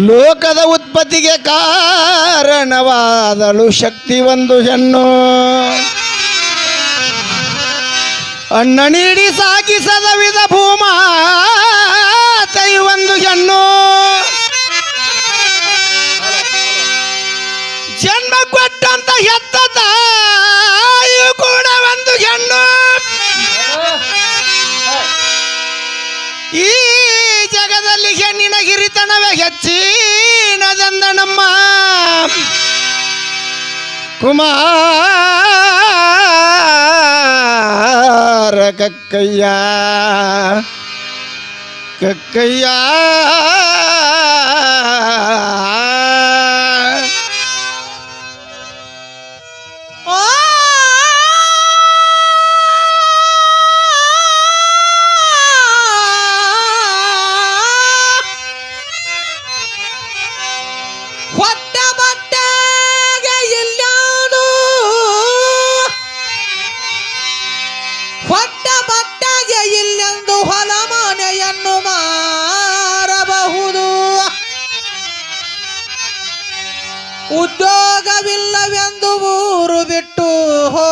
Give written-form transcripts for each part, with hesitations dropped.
ಲೋಕದ ಉತ್ಪತ್ತಿಗೆ ಕಾರಣವಾದಳು ಶಕ್ತಿ ಒಂದು ಹೆಣ್ಣು. ಅಣ್ಣ ನೀಡಿ ಸಾಗಿಸದ ವಿಧ ಭೂಮಾತೈ ಒಂದು ಹೆಣ್ಣು. ಜನ್ಮ ಕೊಟ್ಟಂತ ಹೆತ್ತ ತಾಯಿಯು ಕೂಡ ಒಂದು ಹೆಣ್ಣು. ಈ ಜಗದಲ್ಲಿ ಹೆಣ್ಣಿನ ಹಿರಿತನವೇ ಹೆಚ್ಚಿನದಂದ ನಮ್ಮ ಕುಮಾರ ಕಕ್ಕಯ್ಯ ಕಕ್ಕಯ್ಯ. ಉದ್ಯೋಗವಿಲ್ಲವೆಂದು ಊರು ಬಿಟ್ಟು ಹೋಗಬಹುದು.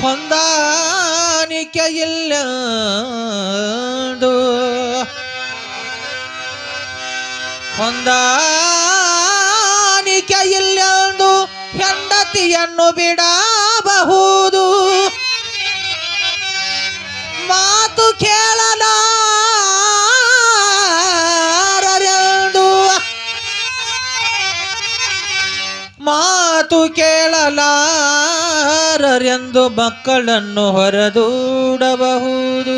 ಹೊಂದಾಣಿಕೆ ಇಲ್ಲಂದು ಹೊಂದಾಣಿಕೆ ಇಲ್ಲಂದು ಹೆಂಡತಿಯನ್ನು ಬಿಡಬಹುದು. ಮಾತು ಕೇಳಲಾರರೆಂದು ಮಾತು ಕೇಳಲಾರರೆಂದು ಮಕ್ಕಳನ್ನು ಹೊರದೂಡಬಹುದು.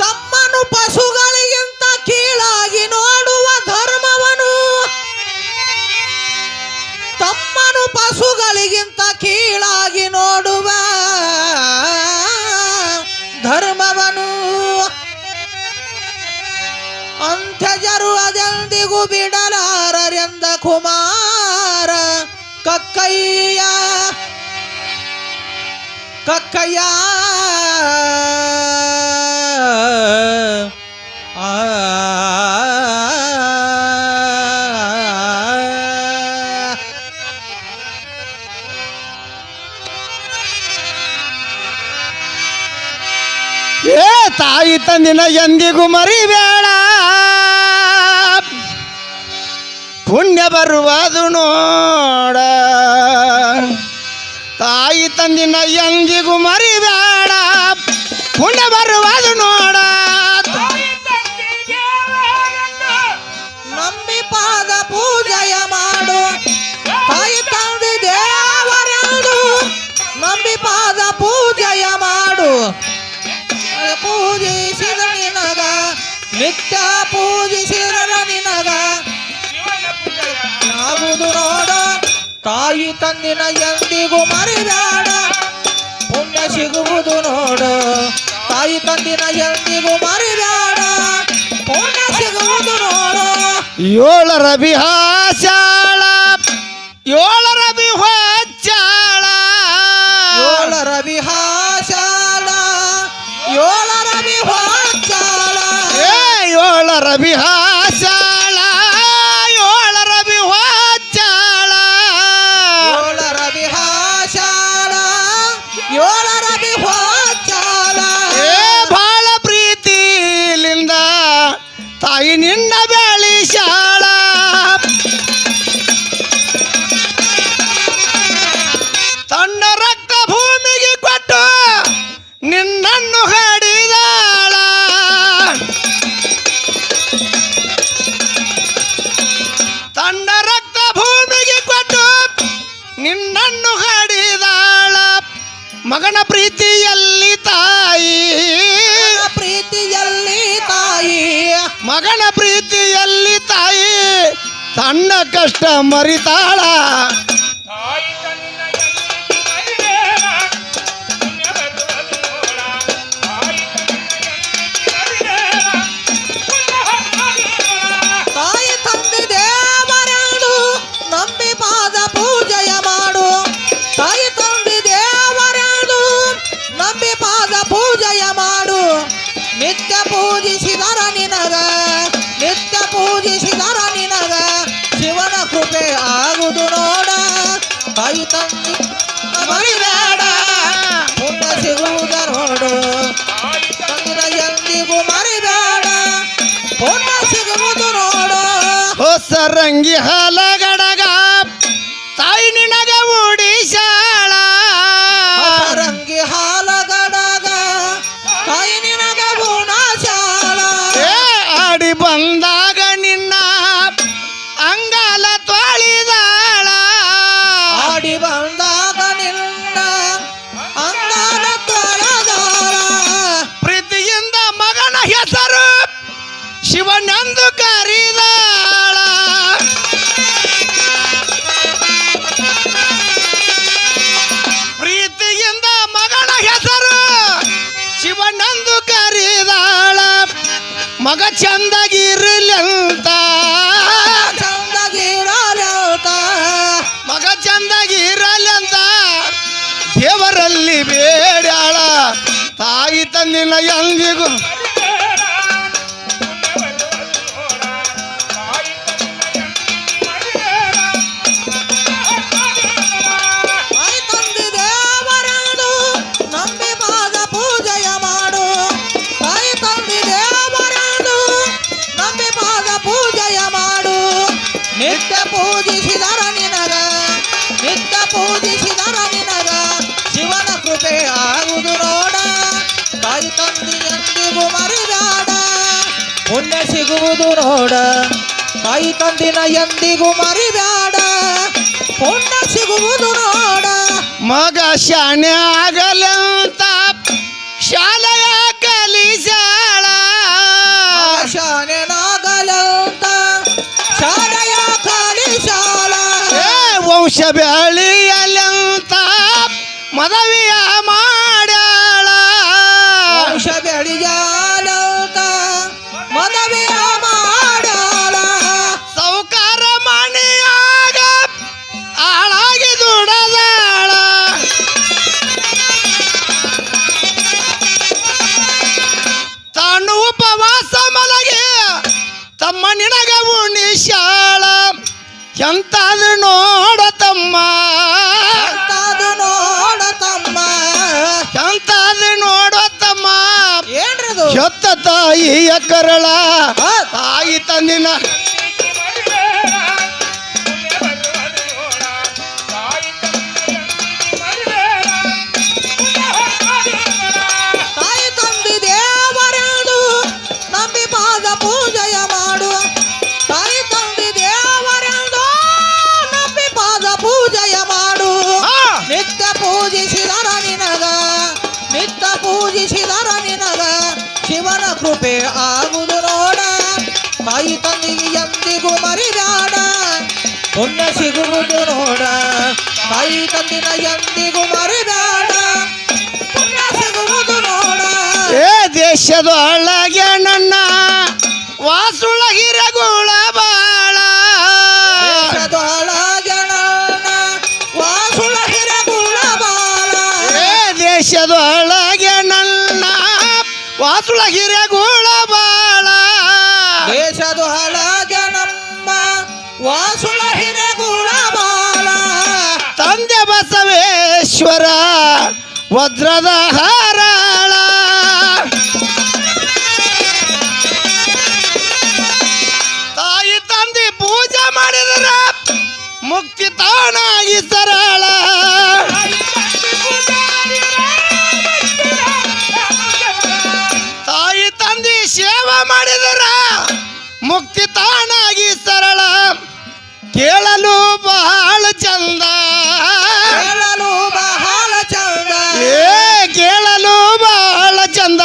ತಮ್ಮನು ಪಶುಗಳಿಗಿಂತ ಕೀಳಾಗಿ ನೋಡುವ ಧರ್ಮವನು ತಮ್ಮನು ಪಶುಗಳಿಗಿಂತ ಕೀಳಾಗಿ ನೋಡುವ ಧರ್ಮವನು ಅಂತ್ಯಜರು ಅದೆಂದಿಗೂ ಬಿಡಲಾರರೆಂದ ಕುಮಾರ ಕಕ್ಕಯ್ಯ ಕಕ್ಕಯ್ಯ. ಏ ತಾಯಿ ತಂದಿನ ಎಂದಿಗೂ ಮರಿಬೇಡ, ಪುಣ್ಯ ಬರುವುದು ನೋಡ. ತಾಯಿ ತಂದಿನ ಎಂದಿಗೂ ಮರಿಬೇಡ, ಪುಣ್ಯ ಬರುವುದು ನೋಡ. ನಂಬಿ ಪಾದ ಪೂಜೆಯ ಮಾಡು, ತಾಯಿ ತಂದೆ ದೇವರೆಂದು ನಂಬಿ ಪಾದ ಪೂಜೆಯ ಮಾಡು. ಪೂಜಿಸಿದ ನಿನಗ ನಿತ್ಯ ಪೂಜಿಸಿದ ನಿನಗ ಆಗುವುದು ನೋಡ. ತಾಯಿ ತಂದಿನ ಎಂದಿಗೂ ಮರಿಬೇಡ, ಪುಣ್ಯ ಸಿಗುವುದು ನೋಡ. ತಾಯಿ ತಂದಿನ ಎಂದಿಗೂ ಮರಿಬೇಡ, ಪುಣ್ಯ ಸಿಗುವುದು ನೋಡ. ಏಳರ ಬಿಹಾಚಾಳ ಏಳರ ಬಿಹಾಚಾಳ ಏಳರ ಬಿಹಾಚಾಳ ಏಳರ ಬಿಹಾಚಾಳ ಏಳರ ಬಿಹಾಚಾಳ ಏಳರ ಬಿಹಾಚಾಳ ಏಳರ ಬಿಹಾಚಾಳ ಏಳರ ಬಿಹಾಚಾಳ. ಬಾಳ ಪ್ರೀತಿಲಿಂದ ತಾಯಿ ನಿನ್ನ ಬೆಳಿಸಾಳ. ತನ್ನ ರಕ್ತ ಭೂಮಿಗೆ ಕೊಟ್ಟು ನಿನ್ನನ್ನು ಹಾಡಿದಾಳ. ತನ್ನ ರಕ್ತ ಭೂಮಿಗೆ ಕೊಟ್ಟು ನಿನ್ನನ್ನು ಹಾಡಿದಾಳ. ಮಗನ ಪ್ರೀತಿಯಲ್ಲಿ ತಾಯಿ ಪ್ರೀತಿಯಲ್ಲಿ ತಾಯಿ ಮಗನ ಪ್ರೀತಿಯಲ್ಲಿ ತಾಯಿ ತನ್ನ ಕಷ್ಟ ಮರಿತಾಳ. ತಾಯಿ ತಂದೆ ದೇವರೆಂದು ನಂಬಿ ಪಾದ ಪೂಜೆಯ ಮಾಡು. ತಾಯಿ ತಂದೆ ನಿನಗ ನಿತ್ಯ ಪೂಜಿಸಿದರ ನಿನಗ ಶಿವನ ಕೃಪೆ ಆಗುದು ನೋಡ ತಾಯಿ ತಂದೆ ಮರಿಬೇಡ ಪುಣ್ಯ ಸಿಗುವುದ ನೋಡು ತಂದಿನ ಎಂದಿಗೂ ಮರಿಬೇಡ ಪುಣ್ಯ ಸಿಗುವುದು ನೋಡು ಹೊಸ ರಂಗಿ ಹಲಗಡಗ ತಾಯಿ ನಿನಗ ಉಡಿಸಾಳ ರಂಗಿ ಹಾಲಗಡಗ ತಾಯಿ ನಿನಗ ಗುಣಶಾಲ ಏ ಆಡಿ ಬಂದಾಗ ನಿನ್ನ ಅಂಗಾಲ ತೊಳಿದಾಳ ಆಡಿ ಬಂದಾಗ ನಿನ್ನ ಅಂಗಾಲ ತೊಳೆದಾಳ ಪ್ರೀತಿಯಿಂದ ಮಗನ ಹೆಸರು ಶಿವನೆಂದು ಕರಿದಾಳ ಪ್ರೀತಿಯಿಂದ ಮಗನ ಹೆಸರು ಶಿವನೆಂದು ಕರಿದಾಳ ಮಗ ಚಂದಗಿರಲಂತ ಚಂದಗಿರಲಂತ ಮಗ ಚಂದಗಿರಲಂತ ದೇವರಲ್ಲಿ ಬೇಡ್ಯಾಳ ತಾಯಿ ತಂದಿನ ಎಂದಿಗೂ ತಾಯಿ ತಂದೆ ದೇವರನು ನಂಬಿ ಪಾದ ಪೂಜೆಯ ಮಾಡು ತಾಯಿ ತಂದೆ ದೇವರನು ನಂಬಿ ಪಾದ ಪೂಜೆಯ ಮಾಡು ನಿತ್ಯ ಪೂಜಿಸಿದರ ನಿನಗ ನಿತ್ಯ ಪೂಜಿಸಿದರ ನಿನಗ ಶಿವನ ಕೃಪೆ ಆಗುದು ನೋಡ ತಾಯಿ ತಂದೆ ಎಂದಿಗೂ ಮರಿಬೇಡ ಪುಣ್ಯ ಸಿಗುವುದು ನೋಡ ತಾಯಿ ತಂದಿನ ಎಂದಿಗೂ ಮರಿಬೇಡ ಪುಣ್ಯ ಸಿಗುವುದು ನೋಡ ಮಗ ಶಾಣೆ ಆಗಲಂತ ಶಾಲೆಯ ಕಲಿಸಾಳ ಶಾನೆನಾಗಲಂತ ಶಾಲೆಯ ಕಲಿಸಾಲ ಏ ವಂಶ ಬೆಳೆಯಲಂತ ಮದವಿಯ ಮಾಡ್ಯಾಳ ವಂಶ ಬೆಳೆಯಾಲಂತ ಮದುವೆಯ ಮಾಡಾಳ ಸೌಕಾರ ಮಣಿಯಾಗ ಆಳಾಗಿ ದುಡದಾಳ ತಾನು ಉಪವಾಸ ಮಲಗಿ ತಮ್ಮ ನಿನಗ ಉಣಿಸಾಳ ಎಂತಾದ ನೋಡ ತಮ್ಮ ತಾದು ನೋಡ ತಮ್ಮ ಎಂತಾದ ನೋಡ ತಮ್ಮ ಏನ್ರದು ಹೆತ್ತ ತಾಯಿಯ ಕರಳ ತಾಯಿ ತಂದಿನ ತಾಯಿ ತಂದೆ ದೇವರನು ನಂಬಿ ಪಾದ ಪೂಜೆಯ ಮಾಡು ತಾಯಿ ತಂದೆ ದೇವರನು ನಂಬಿ ಪಾದ ಪೂಜೆಯ ಮಾಡು ನಿತ್ಯ ಪೂಜಿಸಿದರ ನಿನಗ ನಿತ್ಯ ಪೂಜಿಸಿದರ ನಿನಗ ಶಿವನ ಕೃಪೆ ಆಗುದು ನೋಡ ತಾಯಿ ತಂದೆಗೆ ಎಂದಿಗೂ ಮರಿಬೇಡ ಪುಣ್ಯ ಸಿಗುವುದು ನೋಡ ತಾಯಿ ತಂದಿನ ಎಂದಿಗೂ ಮರಿಬೇಡ ಪುಣ್ಯ ಸಿಗುವುದು ನೋಡ ಏ ದೇಶದೊಳಗೆ ನನ್ನ ವಾಸುಳಗಿರಗುಳ ಬಾಳ ದೇಶದೊಳಗೆ ನನ್ನ ವಾಸುಳಗಿರ ಗುಣಬಾಲ ಏ ದೇಶದೊಳಗೆ ನನ್ನ ವಾಸುಳಗಿರಗುಳ ಬಾಳ ದೇಶದೊಳಗೆ ನಮ್ಮ ವಾಸುಳ ಹಿರಗುಣಬಾಲ ತಂದೆ ಬಸವೇಶ್ವರ ವಜ್ರದ ಹಾರಾಳ ತಾಯಿ ತಂದೆ ಪೂಜೆ ಮಾಡಿದ್ರ ಮುಕ್ತಿ ತಾನಾಗಿ ಸರಳ ತಾಯಿ ತಂದೆ ಸೇವೆ ಮಾಡಿದ್ರ ಮುಕ್ತಿ ತಾನಾಗಿ ಸರಳ ಕೇಳಲು ಬಹಳ ಚಂದ ಕೇಳಲು ಬಹಳ ಚಂದ ಏ ಕೇಳಲು ಬಹಳ ಚಂದ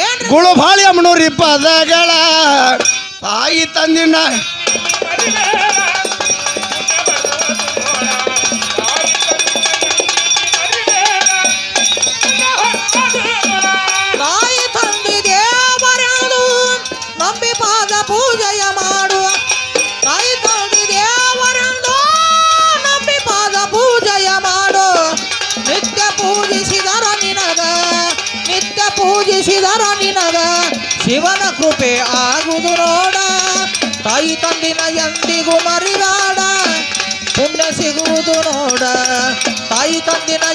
ಏನ್ರಿ? ಗುಳುಬಾಳಿ ಅಮ್ಮನೂರಿ ಪದಗಳ ತಾಯಿ ತಂದಿನ ತಾಯಿ ತಂದೆ ದೇವರನು ನಂಬಿ ಪಾದ ಪೂಜೆಯ ಮಾಡು ತಾಯಿ ತಂದೆ ದೇವರನು ನಂಬಿ ಪಾದ ಪೂಜೆಯ ಮಾಡು ನಿತ್ಯ ಪೂಜಿಸಿದರ ನಿನಗ ನಿತ್ಯ ಪೂಜಿಸಿದರ ನಿನಗ ಶಿವನ ಕೃಪೆ ಆಗುದು ನೋಡ ತಾಯಿ ತಂದಿನ ಎಂದಿಗೂ ಮರಿಬೇಡ ಪುಣ್ಯ ಸಿಗುವುದು ನೋಡ ತಾಯಿ ತಂದಿನ